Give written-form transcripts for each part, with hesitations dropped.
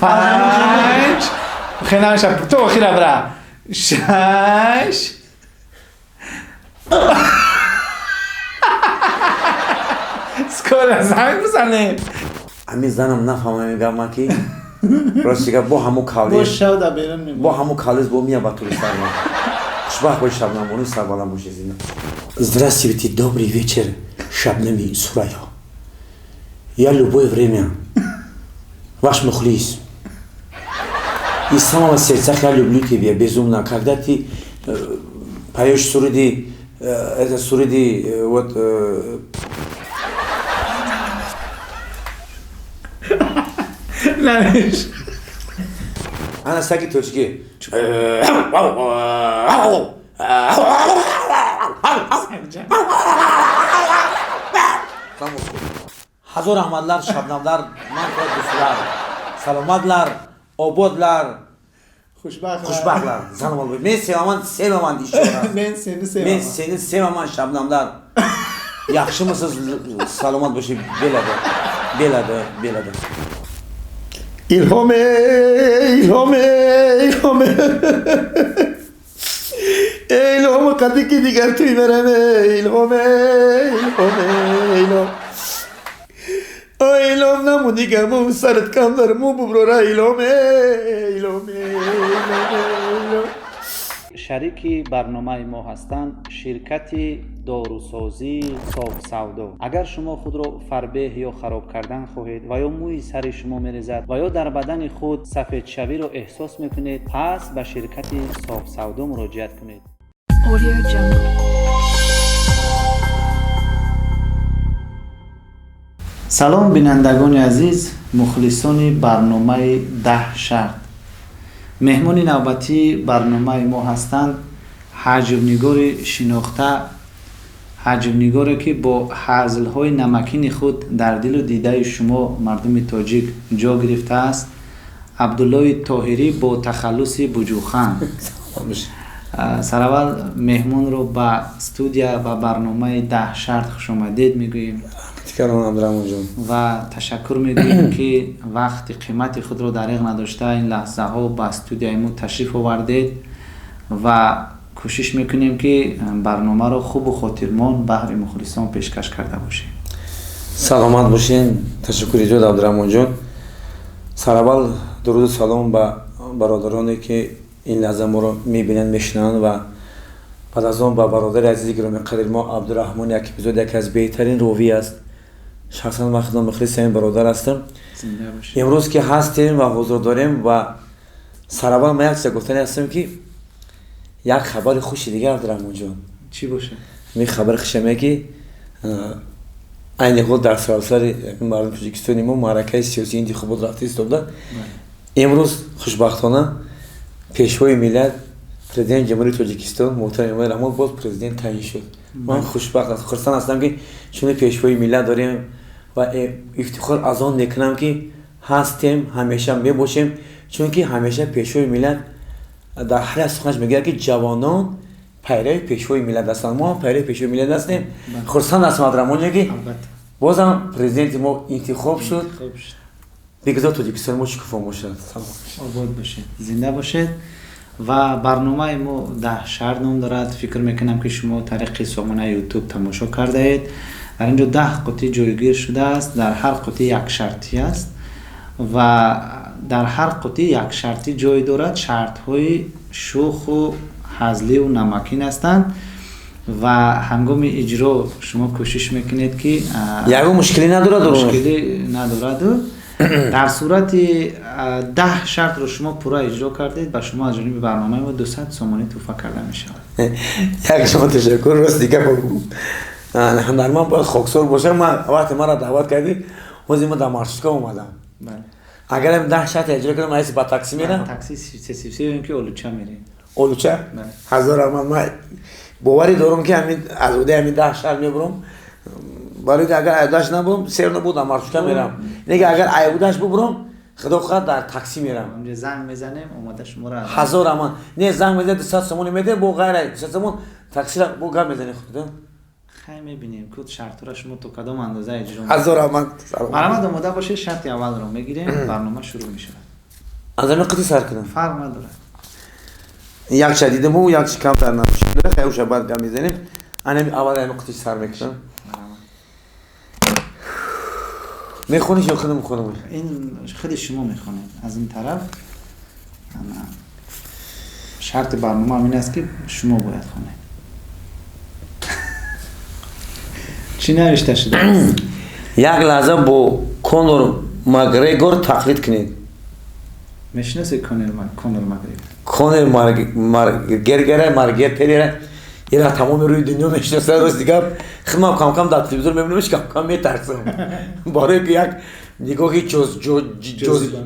پنج خیلی نمیشه تو خیلی برا شش سکول زنگ بزنه همین زنم نفهمه میگم من که راستی که با همو کالیز با همو کالیز با мия батури сарван хушбахт боши шабнам ону сарбаланд боши зина здравствуйте добрый вечер шабнами сурайо я любое время ваш мухлис из самого сердца я люблю тебя безумно когда ты поешь суриди это суриди вот نمیش انا ساكت توجكي hazor ahmadlar shabnamlar man to do'stlar salomatlar obodlar xushbaxtlar zanam men sevaman deyishadi men seni sevaman shabnamlar yaxshimisiz salomat bo'lib beladi İlhome İlhome kadiki diğer tüy vereme İlhome İlhom namu diğer mu sarıt kamlar mu bubrora İlhome شریکی برنامه ما هستند شرکت داروسازی صاف سودا. اگر شما خود را فربه یا خراب کردن خواهید و یا موی سر شما میریزد و یا در بدن خود سفید شوی را احساس میکنید پس به شرکت صاف سودا مراجعه کنید. سلام بینندگان عزیز مخلصان برنامه 10 شرط. مهمان نوبتی برنامه ما هستند حجب‌نگار شناخته حجب‌نگاری که با هزل‌های نمکین خود در دل و دیده شما مردم تاجیک جا گرفته است عبدالله طاهری با تخلص بجوخان. سراول مهمان رو به استودیو و برنامه 10 شرط خوش آمدید میگوییم و تشکر میگوییم که وقت قیمت خود رو دریغ نداشته این لحظه ها به استودیوی ما تشریف آوردید و کوشش میکنیم که برنامه رو خوب و خاطرمان بهر مخلصان پیشکش کرده باشیم. سلامت باشین. تشکر ایجاد عبدالرحمن جان. سراول درود و سلام به برادرانی که این لحظه ما رو میبینن میشنن و بعد از اون با برادر عزیزی گرامی قدر ما عبدالرحمن یک اپیزود یکی از بهترین راوی است. شخصا من خودم مخلص این برادر هستم. امروز که هستیم و حضور داریم و سراول من یک چیز گفتنی هستم که یک خبر خوشی دیگه عبدالرحمن جان. چی باشه؟ می خبر خوشمه که این خود در سراسر مردم تاجیکستان ما معرکه سیاسی انتخابات رفته استفاده. امروز خوشبختانه پیشوای ملت پرزیدنت جمهوری تاجیکستان محترم امام رحمان باز پرزیدنت تعیین شد. من خوشبخت هستم خرسان هستم که چون پیشوای ملت داریم و افتخار از آن میکنم که هستیم همیشه میباشیم چون که همیشه پیشوای ملت در هر سخنش میگه که جوانان پیرو پیشوای ملت هستند. ما پیرو پیشوای ملت هستیم. خرسان هستم عبدالرحمن که بازم پرزیدنت ما انتخاب شد. بگذار تاجیکستان ما شکوفا باشد. آباد باشید. زنده باشید. و برنامه ما 10 شرط نام دارد. فکر میکنم که شما طریق سامانه یوتیوب تماشا کرده اید. در اینجا 10 قطعه جایگیر شده است. در هر قطعه یک شرطی است و در هر قطعه یک شرطی جای دارد. شرط های شوخ و هزلی و نمکین هستند و هنگام اجرا شما کوشش میکنید که یه مشکلی ندارد. در صورت 10 شرط رو شما پورا اجرا کردید با شما از جانب برنامه ما 200 سومانی توفیق کرده میشه. یک شما تشکر. راست دیگه بگو در من باید خاکسار باشم. من وقتی من را دعوت کردی وزی من در مارشکا اومدم. اگر هم 10 شرط اجرا کنم ایسی با تاکسی میرم. تاکسی 333 که اولوچه میریم. اولوچه؟ هزار من باوری دارم که از اوده همین 10 شرط میبرم. برای که اگر ایودش نبودم سیر نبودم مارشکا میرم. اینکه اگر ایودش ببرم خدا خواهد در تاکسی میرم. زنگ میزنیم اومده شما را هزار نه زنگ میزنه 200 سومانی میده با غیر 200 سومن تاکسی را با گام میزنه خودت. خیلی میبینیم که شرط را شما تو کدام اندازه اجرا هزار آمد مرحمت آماده باشه شرط اول رو میگیریم برنامه شروع میشه از همین قطعی سر کنم فرق نداره یک شدیدم و یک کم در نباشه داره خیلی شب بعد گم میزنیم همین اول همین قطعی سر میکنم میخونیش یا خودم میخونم این خود شما میخونید از این طرف شرط برنامه همین است که شما باید خونید چی نوشته شده؟ یک لحظه با کونر مگریگور تقلید کنید میشناسی کونر مگریگور؟ کونر مگریگر پیره یه تمام روی دنیا میشناسه روز دیگه خیلی کم کم در تلویزیون میبینیمش کم کم میترسم برای که یک نگاهی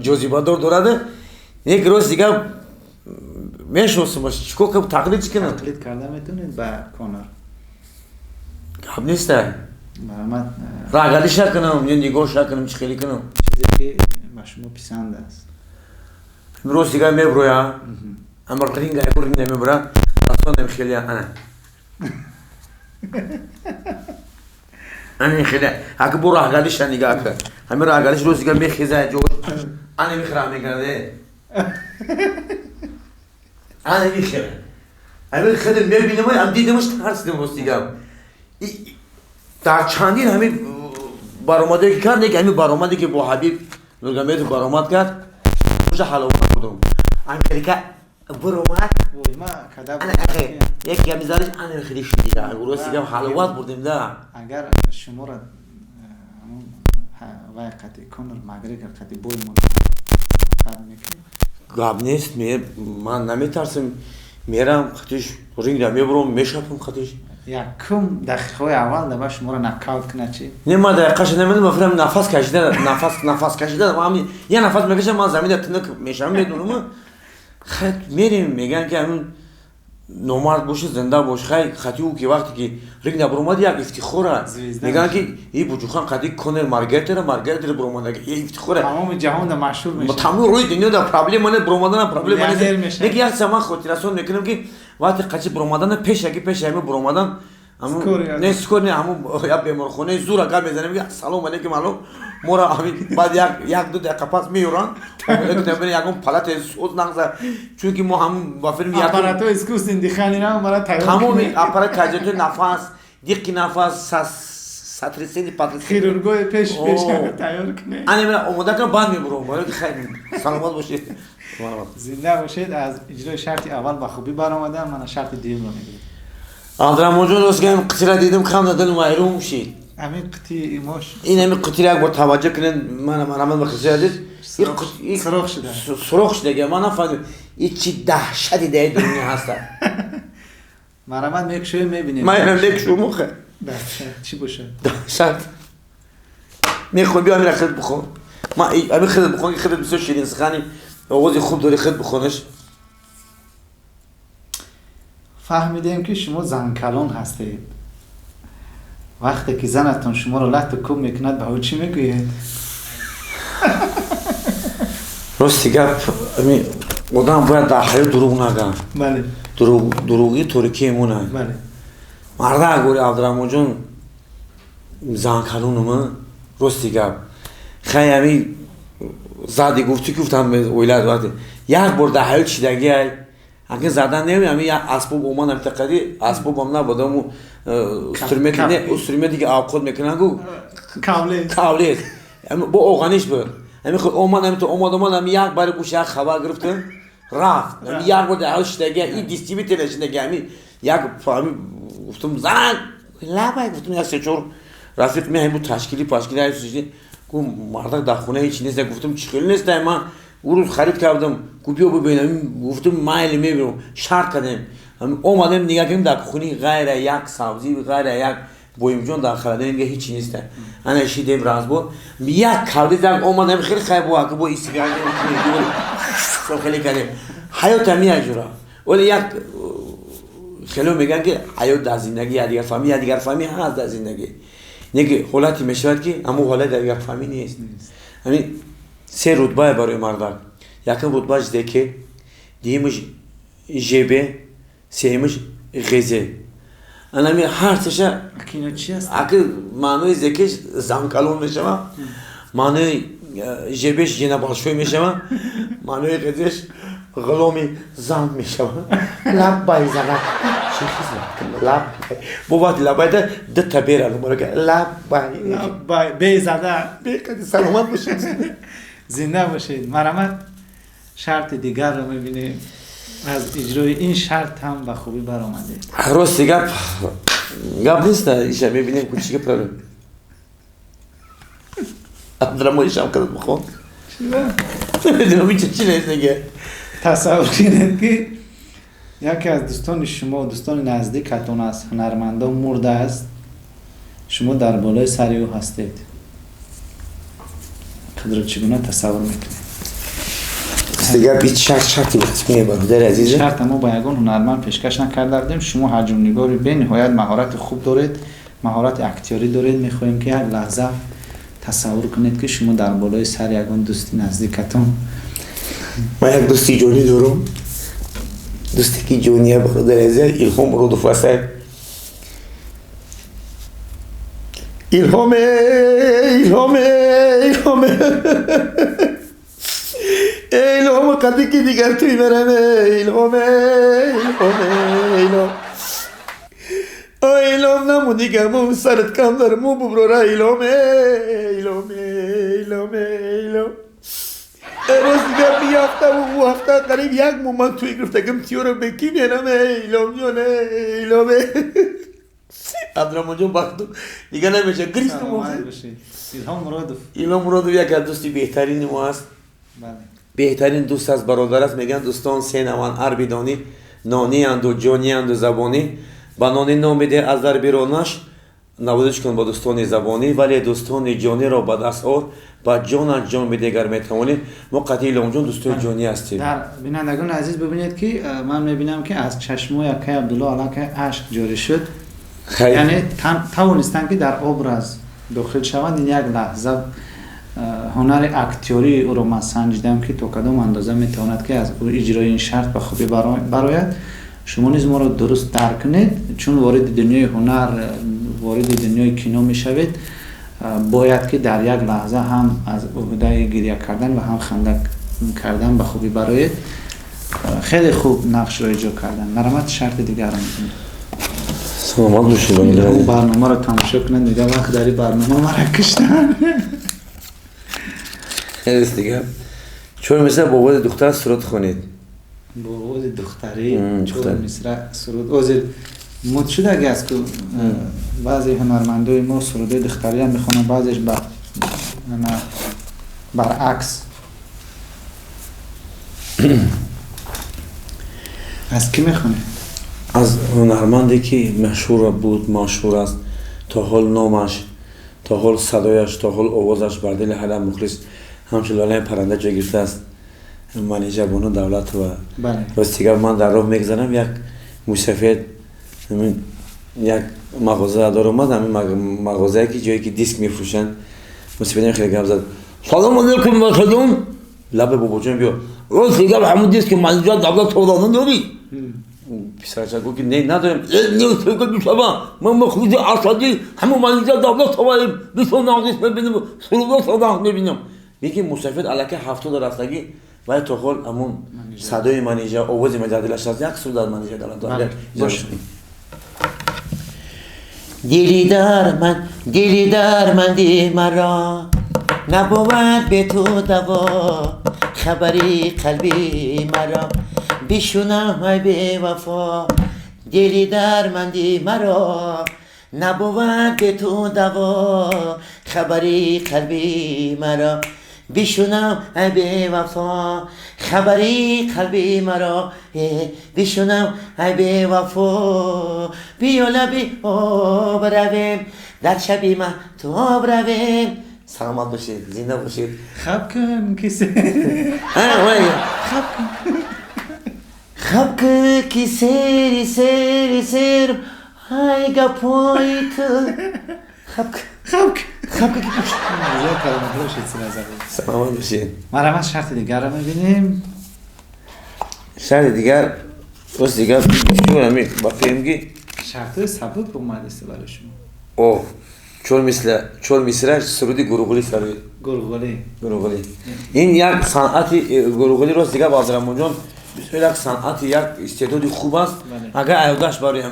جزیبه دار دارده یک روز دیگه میشناسمش چیکار کنم تقلید کنم تقلید کرده میتونید با کونر گپ نیسته مرحمت راگلیش نکنم یا نگاهش نکنم چی خیلی کنم چیزی که با شما پسند است روز دیگه میبرویم اما رینگ نمیبره اصلا خیلی انا خیلی اگه برو راگلیش نگاه کن همین راگلیش روز دیگه میخیزه جوش انا میخرم میگرده انا میخرم همین خیلی میبینم هم دیدمش ترسیدم روز دیگه در چندین همین برآمده که کرد همین برآمده که با حبیب نورگمیت برآمد کرد موش حلاوت بودم همین خیلی که برآمد یک میذارش انا خیلی شدیده روز دیگه حلاوت بودیم ده اگر شما را وقتی کونر مگریگر قتی بوی مون خواهد میکنیم گاب نیست من نمیترسم میرم خطیش رینگ را میبرم میشپم خطیش یکم دقیقه اول دبا شما را نکاوت کنه چی؟ نه ما دقیقش نمیدونم مفهوم نفس کشیده من یه نفس میکشم من زمین تنک میشم میدونم خط میریم میگن که همین نومرد باشه زنده باش خطی او که وقتی که رینگ نبرومد یک افتخاره میگن که این بوجوخان خطی کنر مارگرت برومد که این افتخاره تمام جهان ده مشهور میشه تمام روی دنیا ده پرابلم منه برومدن پرابلم منه میشه یک سما خاطراتون میکنم که وقتی قچ برومدن پیش همه برومدن نه سکور نه همون یا بیمارخونه زور اگر میزنه میگه سلام علیکم الو مورا همین بعد یک دو دقیقه پس میورن لیکن یکم پلات سوز نغزه چون که ما هم با فیلم اپاراتو اسکوس اندیخانی نه مرا تایید تمام اپارات کاجتو نفس دیگه نفس ساتریسینی پاتریس خیرورگوی پیش تیار کنه انا من اومده که بعد میبرم ولی خیلی سلامت باشید زنده باشید از اجرای شرط اول با خوبی برآمدن من شرط دیگه رو میگیرم عبدالرحمن روز که قطعی را دیدم خیلی دل محروم شد همین قطعی ایموش این همین قطعی را یک بار توجه کنین من بخصوص دید سرخ شده من نفهمیدم این چی دهشتی در دنیا هست مرحمت میکشوی میبینیم من اینم میکشو مخه دهشت چی باشه دهشت میخوام بیا همین خود بخون من همین خود بخون که خود بسیار شیرین سخنی آغازی خوب داری خود بخونش فهمیدیم که شما زن کلان هستید وقتی که زنتون شما رو لحت و کوب میکند به او چی میگوید؟ راستی گپ آدم باید در حیات دروغ نگم بله دروغی ترکی مونه بله مرده اگوری عبدالرحمن جون زن کلانم راستی گپ خیلی همی زدی گفتم به اویلد وقتی یک بار در حیات چیدگی های اگه زدن نمیم یک اسباب اومد امتقادی اسباب هم نبوده همون استریمتی که آبخود میکنن گو کاولیز با اوغانیش بود همین خود اومد همین یک بار گوش یک خبر گرفتن رفت همین یک بار در حال شدگی این دیستریبیوتر نشدگی همین یک فهمی گفتم زن لبای گفتم یک سه چور رفیق می همین تشکیلی هایی سوشید گو مردک در خونه هیچی نیست گفتم چی خیلی نیست من او روز خرید کردم گوبیو ببینم گفتم مایل میبینم شرط کردم اومدم نگاه کردم در خونی غیر یک سبزی غیر یک بویمجون در خریدن دیگه هیچی نیست انا شیدم راز بود یک کاردی زنگ اومدم خیلی خیلی بود که با استیگار خیلی کردم حیات میاد جورا ولی یک خیلی میگن که حیات در زندگی دیگر فامی هست در زندگی نگه حالتی میشود که اما حالت دیگر فامی نیست همین سه رتبه برای مردان یکم رتبهش دکه دیمش جبه سیمش غزه انمی هرچشه اینو چی هست؟ اگه معنی زکش زنکالون میشم معنی جبش جناب باشوی میشم معنی قدش غلومی زن میشم لب بایزنه چی چیز لب بوات لب ده ده تبیر علوم رو که لب بای بیزده بیقدر سلامت باشید زنده باشید. مرحمت شرط دیگر رو میبینیم از اجرای این شرط هم به خوبی برآمده. راستی گپ نیست ایشه میبینیم کوچیک پرالو درمایش هم کرد بخون نمیدونم چی نیست دیگه. تصور کنید که یکی از دوستان شما دوستان نزدیکتون از هنرمندان مرده است، شما در بالای سر او هستید، قدر چگونه تصور میکنید؟ دیگه بیت شرطی رسمیه برادر عزیزه. شرط ما با یگان هنرمند پیشکش نکرده بودیم. شما حجم نگاری به نهایت مهارت خوب دارید، مهارت اکتیاری دارید. میخوایم که یک لحظه تصور کنید که شما در بالای سر یگان دوستی نزدیکتون. من یک دوستی جونی دارم، دوستی که جونیه برادر عزیزه الهام رودوف واسه الهام الهام قدی که دیگر توی برم الهام نمونی که مو سرت کم دارم مو ببراره الهام روز دیگر بیافته و هفته قریب یک مومن توی گرفتگم تیورم به کی میرم الهام جانه عبدالرحمن جان بختو دیگه نمیشه گریست موزه الهام مرادوف یک از دوستی بهترین ما است. بهترین دوست از برادر است. میگن دوستان سه نوان عربیدانی نانی اند و جانی اند و زبانی. با نانی نام میده از در بیرونش نبودش کن با دوستان زبانی، ولی دوستان جانی را با دست آر با جان جان به دیگر میتوانی. ما قطعی الهام جان دوستان جانی هستیم. در بینندگان عزیز ببینید که من میبینم که از چشمای اکای عبدالله علاقه اشک جاری شد. یعنی توانستن که در ابراز داخل شوند. این یک لحظه هنر اکتیوری او رو من سنجیدم که تا کدام اندازه میتواند که از اجرای این شرط به خوبی برآید. شما نیز ما رو درست درک کنید، چون وارد دنیای هنر وارد دنیای کینو میشوید، باید که در یک لحظه هم از عهده گریه کردن و هم خنده کردن به خوبی برآید. خیلی خوب نقش رو اجرا کردن. مرحمت شرط دیگر رو میکنید. سلامت باشید. اون برنامه رو تماشا کنند دیگه وقت داری برنامه ما را کشتن. خیلی دیگه چون مثل بابا دختر سرود خونید. بابا دختری چون مثل سرود اوزل مد شده اگه از که بعضی هنرمندای ما سروده دختری هم میخونن، بعضیش برعکس. از کی میخونه؟ از هنرمندی که مشهور بود، مشهور است، تا حال نامش، تا حال صدایش، تا حال آوازش بر دل هر مخلص همچون لاله پرنده جا گرفته است. منیجر بانو دولت و راستیگر من در راه میگذارم یک موسیقی یک مغازه دار اومد. همین مغازه که جایی که دیسک میفروشن موسیقی خیلی گپ زد. سلام علیکم ماشاءالله. لب بابا جان بیا راستیگر همون دیسک منیجر دولت تورانه داری؟ پسرچه گفت که نه ندارم. نه تو بیشتر من مخلوط اسدی همون منیجر دولت توانیم بیشتر ناقص ببینم سرود صدا میبینم. میگه موسیقی علاقه 70 درصدی ولی تو حال همون صدای منیجر آواز مجادلش از یک سود از منیجر دارن. باشه. دلی در من دی مرا نبود به تو دوا خبری قلبی مرا بشنو ای بی وفا. دلی در من دی مرا نبود به تو دوا خبری قلبی مرا بشنو ای بی وفا. خبری قلبی مرا بشنو ای بی وفا. بیا لبی آب رویم در شبی مهتاب رویم. سلامت باشید، زنده باشید. خب کن کسی خب که سیر های گپای تو خب سلامت باشید. مرحمت شرط دیگر رو میبینیم. شرط دیگر روز دیگر شو همین با فیلمگی شرطای سبک اومد است برای شما. اوه چون میسرش سرودی گروگولی سروی گروگولی. این یک صنعتی گروگولی راست دیگه بازرمان جان بسیار یک صنعتی یک استعدادی خوب است. اگر ایودش برایم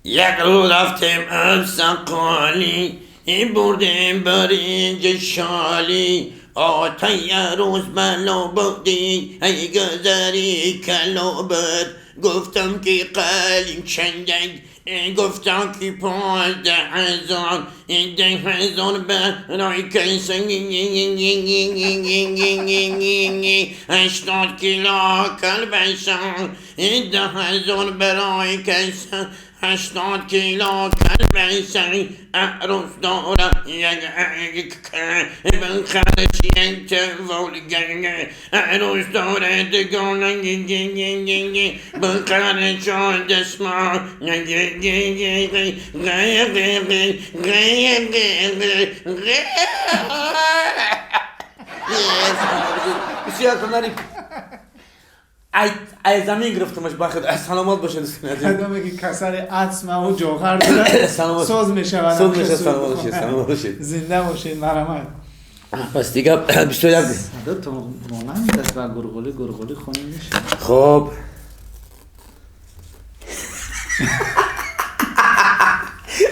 یک رو رفتم سقالی بردم برنج شالی آتا یه روز بلا بودی ای گذری کلا بود گفتم که قلیم چندک گفتم که 15,000 10,000 برای کسی 80 کیلو کلبشان 10,000 برای کسی 80 کیلو کلبشان عروس داره یک بخرش یک تولگه عروس داره دگانه بخرش دسما بسیار کناری ای زمین گرفتمش بخیر سلامت باشید ادامه که کسر عطم و جوهر داره سوز میشه سلامت باشید زنده باشید مرحمت. پس دیگه بسیار یک صدا تو مانند است و گرگولی خونه میشه. خب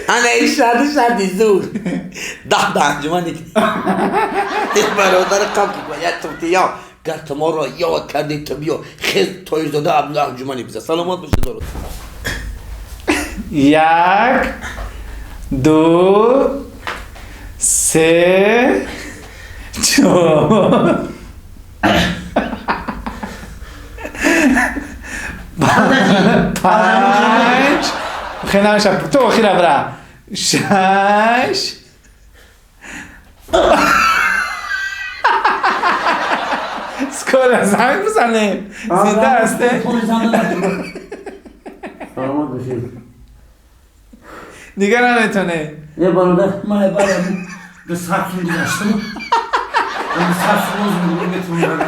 انا این شردی زور ده انجمنی که برادر قبل باید توتیا گر تو ما را یاد کردی تو بیا خیز توی زاده عبدالله انجمنی بزن سلامت باشید دارد 1 2 3 4 5 خیلی نمیشه تو خیلی برا 6 سکول زنگ بزنه زنده هسته سلامت باشید دیگه نمیتونه یه برادر من برم به سرکیم دیگشتم به سرکیم بتونم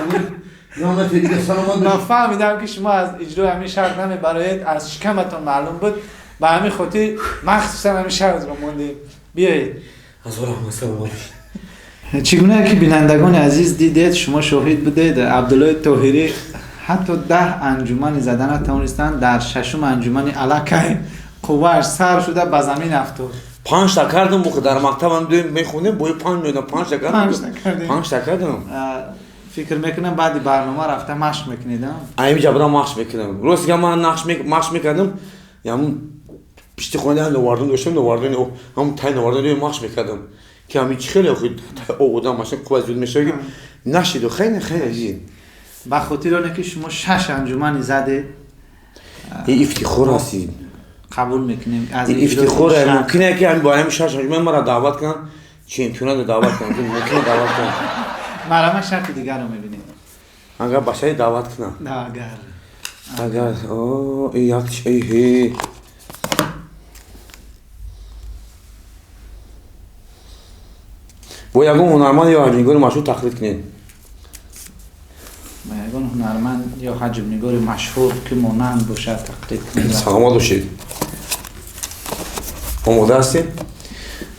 دیگه سلامت من فهمیدم که شما از اجرای همین شرط نمی برایت از شکمتون معلوم بود و همین خاطر مخصوصا همین شرط رو موندیم. بیایید از ورحمه سلامت باشید. چگونه که بینندگان عزیز دیدید شما شاهد بودید عبدالله طاهری حتی 10 انجمن زدن نتوانستند در 6م انجمن علاقه قوهش سر شده به زمین افتاد. 5 تا کردم موقع در مکتبم دویم میخونیم بوی 5 میدم 5 تا کردم 5 تا کردم فکر میکنم بعد برنامه رفته مشق میکنیدم ایمی جبران مشق میکنم روز که من مشق میکردم یعنی پشت خونه نواردن داشتم نواردن هم تای نواردن مشق میکردم که همین خیلی خوب آدم ماشین خوب از میشه که نشید و خیلی عجیب به خاطر اونه که شما 6 انجمن زدید این افتخار هستی قبول میکنیم از این افتخاره ممکنه که با همین 6 انجمن مرا دعوت کنن چمپیونات دعوت کنن ممکنه دعوت کنن مرحمه شرط دیگر رو میبینیم اگر باشه دعوت کنن نه اگر اوه یک چیه با یکون هنرمند یا حجم‌نگار مشهور تقلید کنید با یکون هنرمند یا حجم‌نگار مشهور که مانند باشه تقلید کنید سلامت باشید آماده هستید؟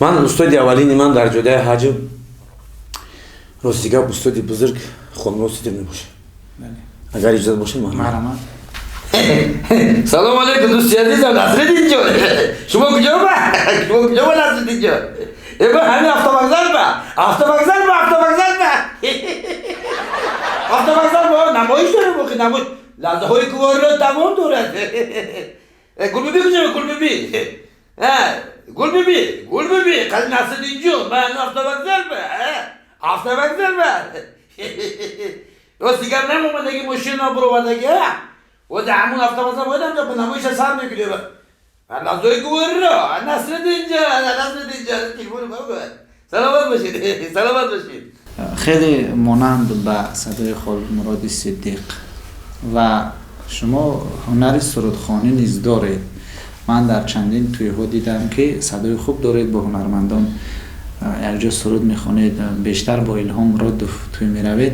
من استاد اولین من در جدای حجم راستیگه استاد بزرگ خانم استاد میباشه اگر اجازه باشه مرحمت سلام علیکم دوستی عزیزم نصرالدین جان شما کجا با نصرالدین جان ابا همین افتابگذر با نمایش داره باقی نمایش لحظه های کوار را تمام دارد گل ببی قد نصرالدین جان من افتابگذر با راستی گم نمومدگی ماشین نبروندگی و در همون افتابگذر باید همجا به نمایش سر میکنی با لحظه کوار را نصرالدین جان تلفون بگوید سلامت باشید خیلی مانند به صدای خالد مراد صدیق و شما هنر سرودخوانی نیز دارید. من در چندین تویی‌ها دیدم که صدای خوب دارید با هنرمندان یک جا سرود میخونید بیشتر با الهام مراد توی میروید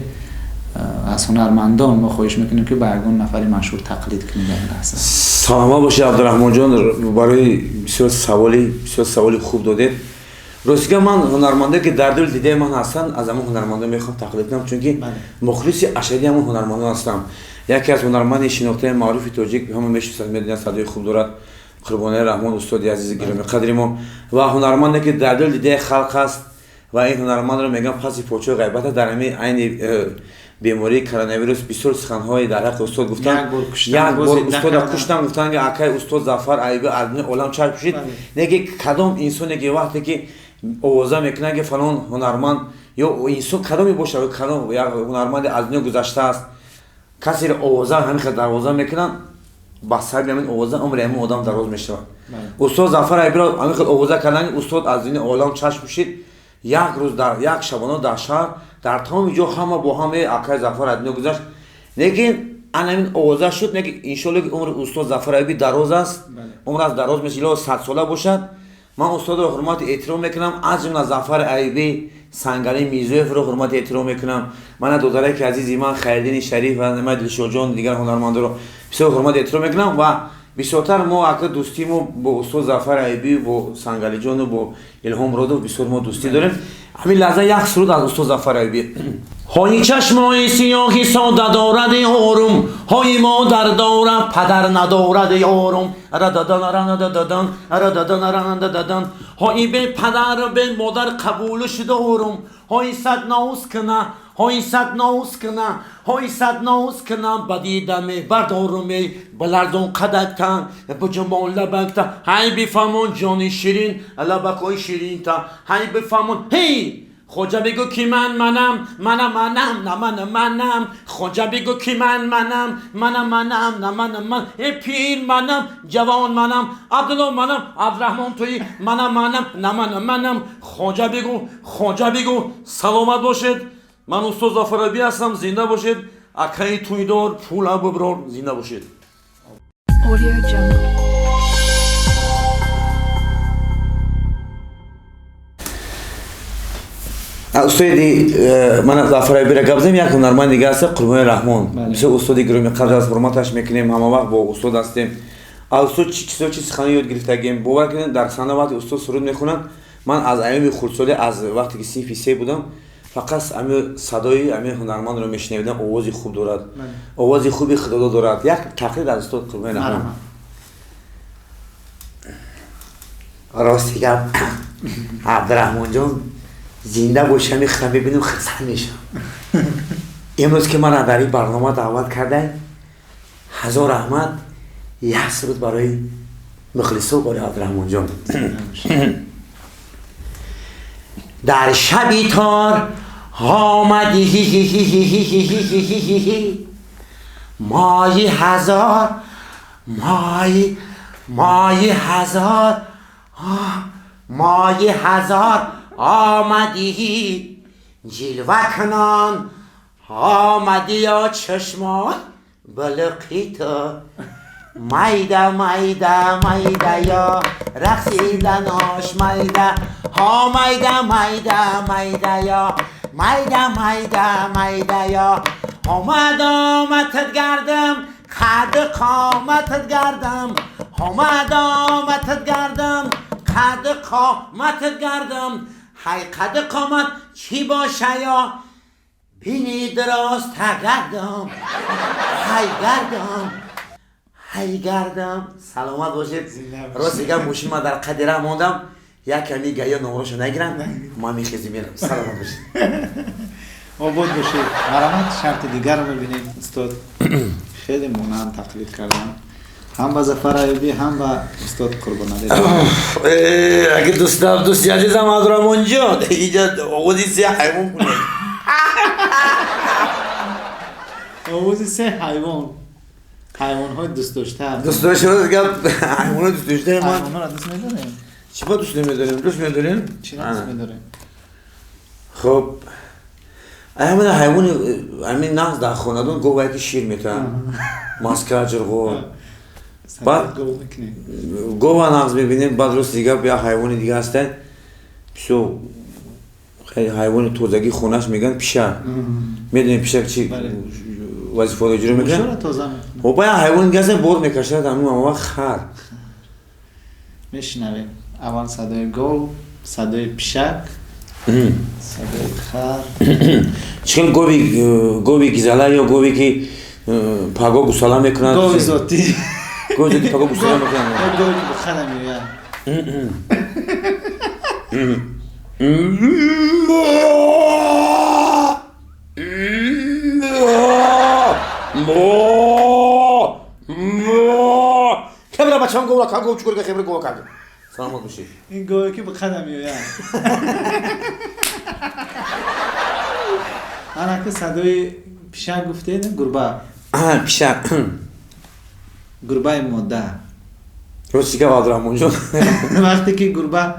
از هنرمندان ما خواهش میکنیم که به یگان نفر مشهور تقلید کنیم در این لحظه. سلام باشه عبدالرحمن جان، برای بسیار سوالی خوب داده. راستی من هنرمنده که در دل دیده من هستن از همون هنرمنده میخوام تقلید کنم، چون که مخلص اشدی همون هنرمنده هستم. یکی از هنرمند شناخته معروف تاجیک همه میشناسند، میدونن صدای خوب دارد، قربانی رحمان استاد عزیز گرامی قدری ما، و هنرمندی که در دل دیده خلق است و این هنرمند رو میگم پس پوچو غیبت در همین عین بیماری کرونا ویروس بسیار سخنهای در حق استاد گفتن. یک بار استاد کشتن، گفتن که اکای استاد ظفر ایوب علم عالم چرپ شد. نگه کدام انسانی که وقتی که آوازه میکنه که فلان هنرمند یا انسان کدامی باشه یا کدام یا هنرمند از دنیا گذشته است، کسی رو آوازه همین خد دروازه میکنن، با سبب همین آوازه عمر همین آدم دراز میشه. استاد ظفر ایوب همین خد آوازه کردن استاد از دنیا عالم چشم شد. یک روز در یک شبانه در شهر در تمام جا همه با همه اکای ظفر از دنیا گذشت. لیکن همین آوازه شد نگه انشالله که عمر استاد ظفر ایوب دراز است، عمر از دراز میشه 100 ساله باشد. من استاد رو حرمت احترام میکنم، از جمله ظفر ایوب سنگری میزویف رو حرمت احترام میکنم. من دختره که عزیزی من خیرالدین شریف و نمای دلشاد جان دیگر هنرمندا رو بسیار حرمت احترام میکنم و بسیارتر ما اکر دوستیمو با استاد ظفر ایوب با سنگری جان و با الهام رادو بسیار ما دوستی داریم. همین لحظه یک سرود از استاد ظفر ایوب. های چشمای سیاهی ساده دارد یارم، های مادر دارد پدر ندارد یارم، رددن های به پدر به مادر قبولش دارم، های صد ناز کنه های صد ناز کنه های صد ناز کنه بدیدمه بردارمه بلردون قدکتن بجمال لبکتا های بفهمون جان شیرین لبکای شیرین تا های بفهمون هی خوجا بگو کی منم خوجا بگو کی منم من ای پیر منم جوان منم عبدالله منم عبدالرحمن توی منم خوجا بگو سلامت باشید. من استاد ظفر ایوب هستم، زنده باشید. اکای تویدار پولا ببرار، زنده باشید. Audio Jungle. استادی من ظفر ایوب را گفتم، یک هنرمند دیگه است قربانی رحمان. بسیار استادی گرامی قدر از حرمتش میکنیم، همه وقت با استاد هستیم. استاد چی سخنی یاد گرفتگیم. باور کنید در صحنه وقتی استاد سرود میخونن، من از ایام خردسالی از وقتی که صنف 3 بودم فقط همین صدای همین هنرمند رو میشنیدم. آوازی خوب دارد، آوازی خوبی خدا دارد. یک تقلید از استاد قربانی رحمان. راستی گپ عبدالرحمن جان زنده باشه میخوام ببینم خسته میشم. امروز که من در این برنامه دعوت کرده، هزار رحمت، یک سرود برای مخلص و برای عبدالرحمن جان. در شبی تار آمدی ماهی هزار آمدی جلوه کنان آمدی یا چشمان بلقی تو مایده یا رقصیدن آش مایده ها مایده یا مایده یا آمدت گردم قد قامتت گردم قد قامتت گردم های قد قامت چی باشه یا بینی دراز تگردم های گردم سلامت باشید. راست دیگه موشی ما در قدره موندم، یک کمی گیا نمراشو نگیرم، ما میخیزی میرم. سلامت باشید. آباد باشید. مرامت شرط دیگر رو ببینیم. استاد خیلی مونم تقلید کردن، هم با ظفر ایوبی هم با استاد قربان علی. اگه دوستی عزیزم عبدالرحمن جان اینجا آوازی سه حیوان کنه. آوازی سه حیوان های دوست داشته رو دیگه حیوان دوست داشته من حیوان را دوست میداریم. چی با دوست نمیداریم؟ چی را دوست میداریم؟ خب حیوان همین نقص در خاندان گوه که شیر میتن ماسکه جرغو بعد گوه نقص میبینیم. بعد روز دیگه بیا حیوان دیگه هستن بسیار خیلی حیوان توزگی خونش میگن پیشک. میدونی پیشک چی وظیفه رو اجرا میکنه؟ موشو رو توزه میکنه. خب باید حیوان گازه بر میکشه تا اما خر. میشنویم اول صدای گاو، صدای پیشک، صدای خر. چون گوی گیزاله یا گوی که پاگو گوساله میکنند. گاو ذاتی. گوی ذاتی پاگو گوساله میکنند. گاوی که بخره میوید. خبره بچه‌ام گولا کاغو چیکار که خبره گولا کاغو. سلام باشی. این گاوی که بخره میوید. آن که صدای پیشک گفتید گربه. پیشک. گربه ماده. روزی که وادرام اونجا. وقتی که گربه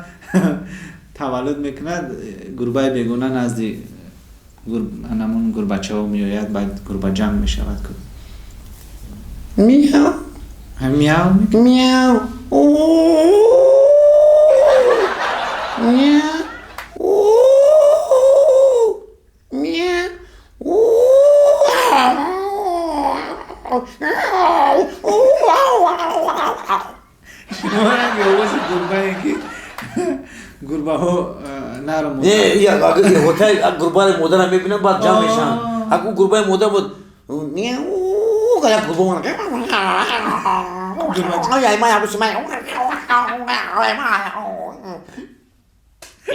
تولد میکند گربه بیگونه نزدیک همون گربچه ها میآید بعد گربه جمع میشود که میاو میاو میاو گربه ها نرم بود. یا اگر هتل گربه مادر میبینن بعد جمع میشن. اگه گربه مادر بود میاو کلا گربه مون. آیا ما یابوس ما.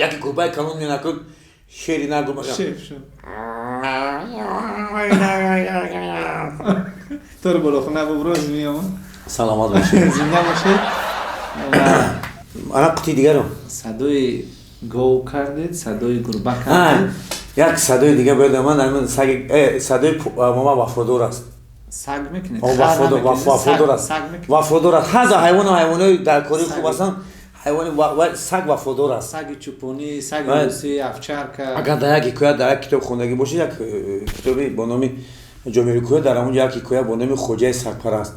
یا که گربه کانون میاد کن شیری نگم. شیف شو. تو رو بالا خونه ببرز میام. سلامت باشی. زنده باشه. آن قطعی دیگر رو. صدای گاو کردید، صدای گربه کردید. یک صدای دیگه باید من صدای ماما وفادار است. سگ میکنید. وفادار است. وفادار است. هزار حیوانای در کاری خوب هستن. حیوان سگ وفادار است. سگ چوپونی، سگ روسی، افچرکه. اگر در یک کتاب خوندگی باشه یک کتابی با نام جامیریکوی در همون یک حکایت با نام خوجه سگپرست.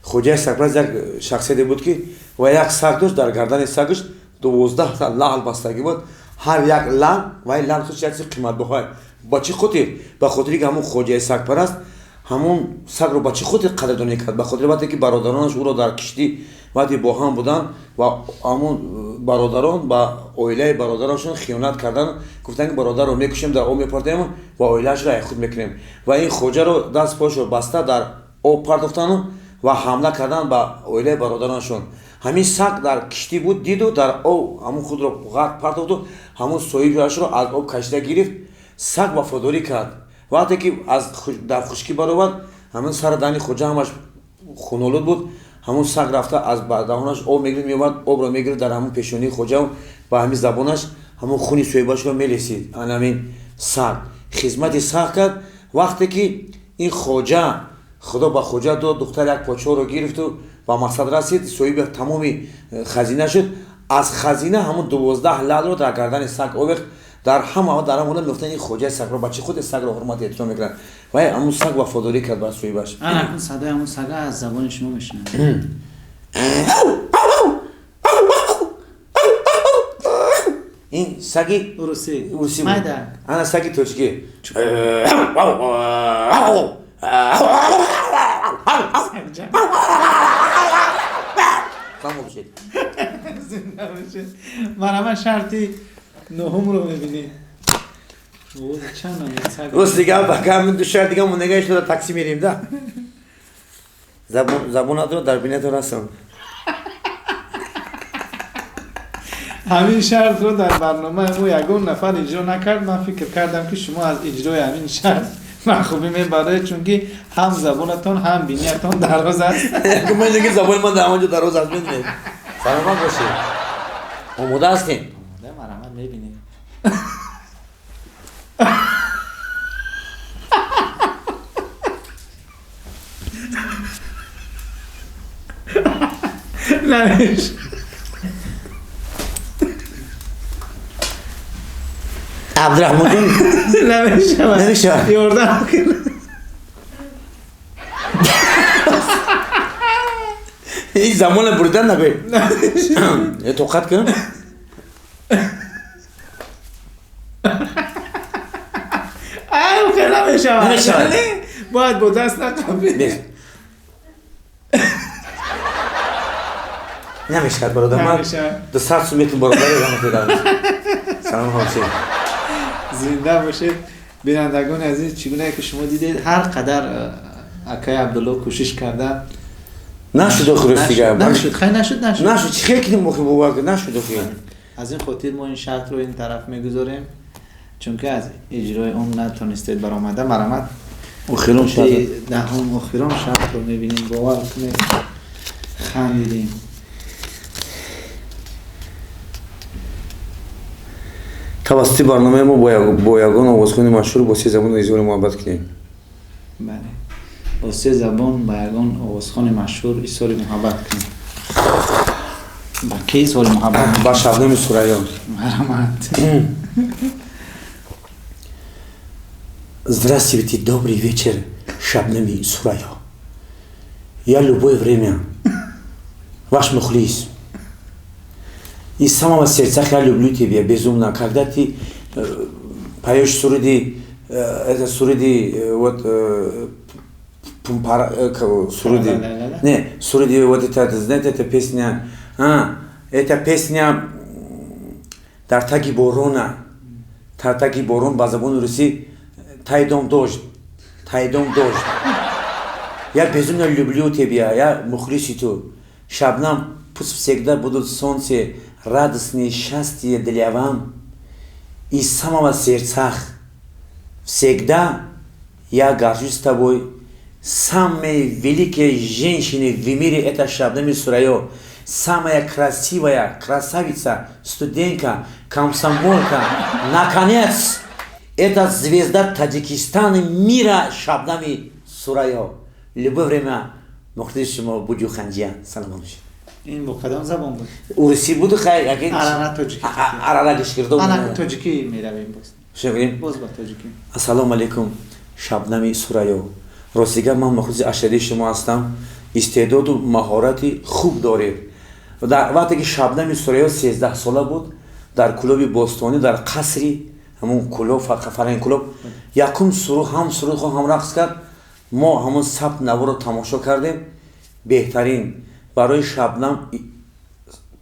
خوجه سگپرست یک شخصیتی بود که و یک سگ داشت در گردن سگش 12 تا لعل بستگی بود. هر یک لعل و این لعل خودش یک قیمت بخواه. با چی خاطر؟ به خاطری که همون خوجه سگپرست همون سگ رو با چی خاطر قدردانی کرد؟ به خاطر وقتی که برادرانش او را در کشتی وقتی با هم بودن و همون برادران با عائله برادرانشون خیانت کردن، گفتن که برادر رو میکشیم در آب میپرتیم و عائله‌اش را خود میکنیم و این خوجه رو دست پاشو بسته در آب پرداختن و حمله کردن به عائله برادرانشون. همین سگ در کشتی بود، دید و در آب همون خود رو غرق پرداخت و همون صاحبش رو از آب کشیده گرفت. سگ وفاداری کرد. وقتی که از در خشکی برآمد همون سر دهن خوجه همش خونالود بود. همون سگ رفته از دهانش آب میگرفت میومد آب رو میگرفت در همون پیشونی خوجه و با همین زبانش همون خونی صاحبش رو میلیسید. همین سگ خدمت سگ کرد. وقتی که این خوجه خدا با خوجه دو دختر یک پاچه رو گرفت و با مقصد رسید، صاحب تمامی خزینه شد. از خزینه همون 12 لعل رو در گردن سگ آویخت. در همون میگفتن این خوجه سگ رو بچه خود سگ رو حرمت احترام میکنن و همون سگ وفاداری کرد بر صاحبش. اون صدای همون سگ از زبان شما میشنم. این سگی روسی بود. انا سگی ترکی. تمام شد. زنده باشه. من شرطی نهم رو میبینی. روز دیگه بگم دو شهر دیگه من نگهش رو تاکسی میریم ده. زبونات رو در بینه تو رسم. همین شرط رو در برنامه مو یگون نفر اجرا نکرد. من فکر کردم که شما از اجرای همین شرط محخوبی میبره چون که هم زبونتون هم بینیتون دراز است. من دیگه زبان من در آنجا دراز است میدونید. سلامت باشید. آماده هستین؟ آماده من میبینیم. نمیش عبدالرحمن جون نمیشه یوردم این زمان بردن نبید یه توقت کن نمیشود نمیشود. باید با دست نقبه نمیشود برادر من نمیشود. 200 سومیتون برادر رحمت دارم. سلام حامسی. زنده باشید بینندگان عزیز. چگونه که شما دیدید هر قدر اکای عبدالله کوشش کرده نشد خروس دیگه. نشد خیلی نشد چی خیلی کنیم مخی بوار کرد نشد خیلی. از این خاطر ما این شرط رو این طرف میگذاریم چون که از اجرای اون نتونستید برآمده مرامت اخیرون شرط دهم اخیرون شرط رو میبینیم باور کنید خندیدیم. توسط برنامه ما با یگان آوازخوان مشهور با 3 زبان اظهار محبت کنیم. بله با 3 زبان با یگان آوازخوان مشهور اظهار محبت کنیم. با کی اظهار محبت؟ با شبنم سریا. مرامت. Здравствуйте, добрый вечер, Шабнами Сурая. Я любое время ваш мухлис. Из самого сердца я люблю тебя безумно. Когда ты поешь суруди, это суруди, вот, суруди, не, суруди, вот это, знаете, эта песня, эта песня Тартаги Борона, Тартаги Борон, по забону Руси, Тайдом дождь, Тайдом дождь. Я безумно люблю тебя, я мухлис ту. Шабнам, пусть всегда будут солнце, радостные счастья для вам. Из самого сердца. Всегда я горжусь тобой. Самые великие женщины в мире это Шабнами Сурайо. Самая красивая красавица, студентка, комсомолка. Наконец, это звезда Таджикистана мира Шабнами Сурайо. Любое время مخلص شما بودو خنجیان سلام علیکم. این با کدام زبان بود؟ اوریسی بود خیلی اگه عربی تاجیکی. عربیش کردم. آن تاجیکی میرویم باز. شکریم. باز با تاجیکی. السلام علیکم شبنمی سرایو. راستیگه من مخلص اشری شما هستم. استعداد و مهارتی خوب دارید. و در وقتی که شبنمی سرایو 13 ساله بود در کلوب بوستانی در قصری همون کلوب فرهنگ کلوب یکم سرود هم رقص کرد. ما همون ثبت نوا رو تماشا کردیم. بهترین برای شبنم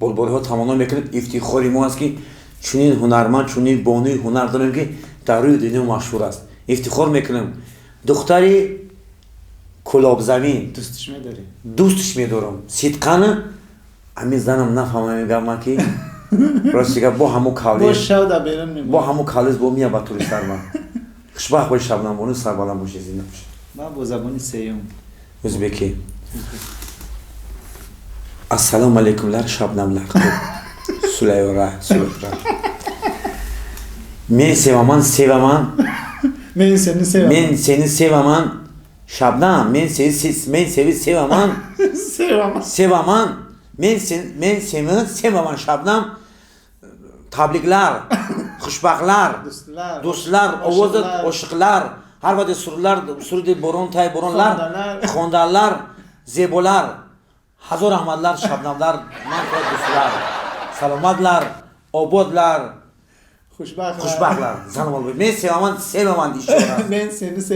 بلبلی ها تمنا میکنیم. افتخاری ما است که چنین هنرمند چنین بانوی هنر داریم که در روی دنیا مشهور است. افتخار میکنیم. دختری کلاب زمین دوستش میداری؟ دوستش میدارم. صدقانه همین زنم نفهمم میگم من که راستیگه با همو کالیز با شودا بیرون میمونه. با همو کالیز با میام با توری سرما. خوشبخت باش شبنم بونو سربالم باشه زنده باشه. من با زبانی سیوم. Özbeki. Assalamu alaikumlar, şabnamlar. Süleyra. Men sevaman. Men seni sevamam. Men seni sevaman. Şabnam, men seni sevaman. Sevaman. Men seni sevaman şabnam. Tabriklar, xushbaxtlar, do'stlar, ovozat, oshiqlar. Har vaqt surudi boron tay boronlar, xondanlar, zebolar, hazor rahmatlar, shabnamlar, manfat do'stlar, salomatlar, obodlar, xushbaxtlar. Salom ol. Men sevaman deyishlar.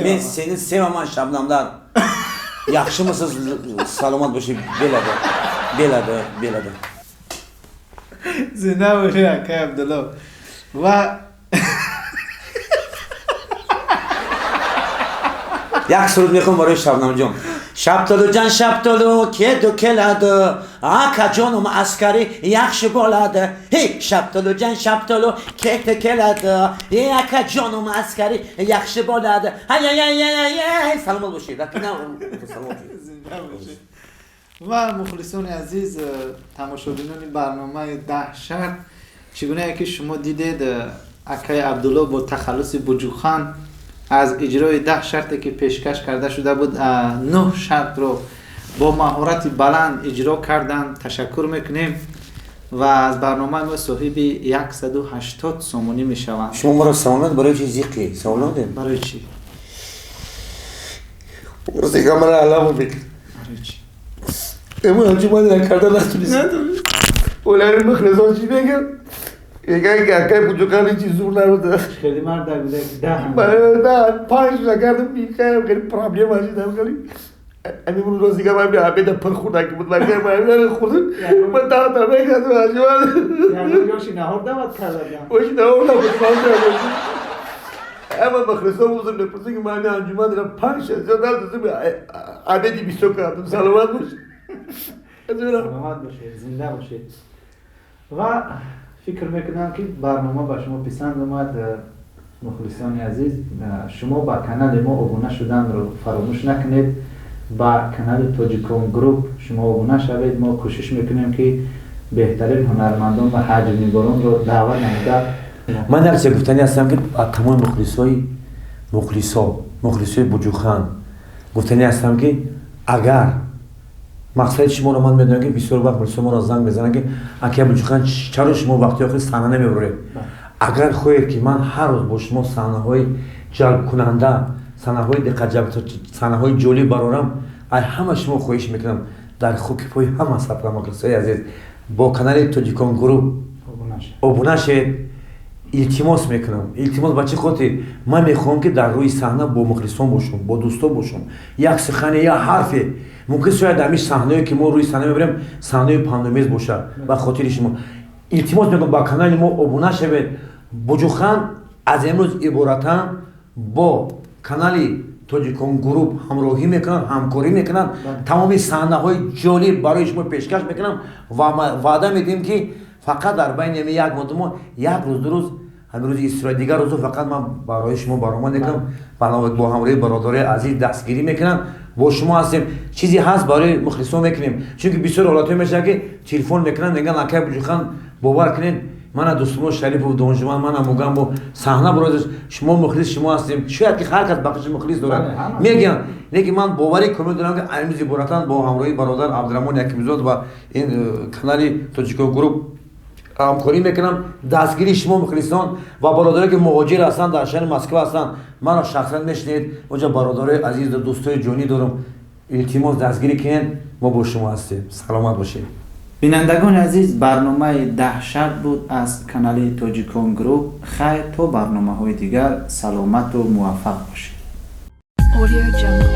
Men seni sevaman shabnamlar. Yaxshimisiz? Salomat bo'lib beladi. زنده باشه اکای عبدالله. و یک سرود میخوام برای شبنم جان. شبتالو که دو کلاده آکا جانم اسکری یخش بالاده. هی شبتالو که دو کلاده آکا جانم اسکری یخش بالاده. های سلام باشید. و مخلصان عزیز تماشاگران برنامه 10 شرط چگونه که شما دیدید اکای عبدالله با تخلص بجوخان از اجرای 10 شرطی که پیشکش کرده شده بود 9 شرط رو با مهارت بلند اجرا کردن. تشکر میکنیم و از برنامه ما صاحب 180 سومونی میشوند. شما مرا سوالات برای چی زیقی؟ سوالات برای چی؟ برای کاملا علامو بکن. برای چی؟ امون همچی مادی نکرده نتونیست. اولین مخلصان چی بگم؟ یک اکای بچوکانی چیز زور نبوده. خیلی مرد بوده ده نه 5 کردم میخوام خیلی پرابلم داشتم خیلی. امی اون روزی که من بیابید پر خورده که بود من خورد من تا میگم آجوان. یعنی جوشی نهار دعوت کردم. وش نهار نبود. اما مخلصا بودم نپرسی که من انجام دارم 5 زیاد دادم عبیدی بیستو کردم سلامت باش. سلامت باشید زنده باشید. و فکر میکنم که برنامه با شما پسند اومد مخلصان عزیز. شما با کانال ما ابونه شدن رو فراموش نکنید. با کانال توجیکوم گروپ شما ابونه شوید. ما کوشش میکنیم که بهترین هنرمندان و حجم‌نگاران رو دعوت نموده. من در چه گفتنی هستم که تمام مخلصای بجوخان گفتنی هستم که اگر مقصد شما رو من میدونم که بسیار وقت مخلصا ما را زنگ بزنن که اگه بجوخان چرا شما وقتی آخر صحنه نمیبره. اگر خواهید که من هر روز با شما صحنه های جلب کننده، صحنه های دقت جلب، صحنه های جولی برارم، همه شما خواهش میکنم در خوک پای همه سفر مخلصای عزیز با کانال توجیکوم گروپ ابونه شید. التماس میکنم. التماس بچه خاطر من میخوام که در روی صحنه با مخلصان باشم، با دوستا باشم. یک سخنه یا حرفی ممکن شاید همیشه صحنه‌ای که ما روی صحنه میبریم صحنه پاندامیز باشه. و خاطر شما التماس میکنم با کانال ما ابونه شوید. بجوخان از امروز عبارتاً با کانال توجیکوم گروپ همراهی میکنن، همکاری میکنن. تمام صحنه های جالب برای شما پیشکش میکنم و وعده میدیم که فقط در بین یک ماه یک روز دو روز همین روز استراحت دیگر روز فقط من برای شما برنامه میکنم. برنامه با همراهی برادرای عزیز دستگیری میکنم. با شما هستیم. چیزی هست برای مخلصان میکنیم. چون که بسیار حالات میشه که تلفن میکنن میگن اکای بجوخان باور کنین من دوستم شریف و دانشجویان من موگم با صحنه برای شما مخلص شما هستیم. شاید که هر کس بخش مخلص داره میگن لیکن من باوری کامل دارم که امروز عبارتاً با همراهی برادر عبدالرحمن یکیمیزاد و این کانال توجیکوم گروپ همکاری میکنم. دستگیری شما مخلصان و برادرایی که مهاجر هستند در شهر مسکو هستند من را شخصا میشنید. اونجا برادرای عزیز دوستای جانی دارم. التماس دستگیری کنین. ما با شما هستیم. سلامت باشید. بینندگان عزیز برنامه 10 شرط بود از کانال توجیکوم گروپ. خیر تا برنامه های دیگر سلامت و موفق باشید. Audio Jungle.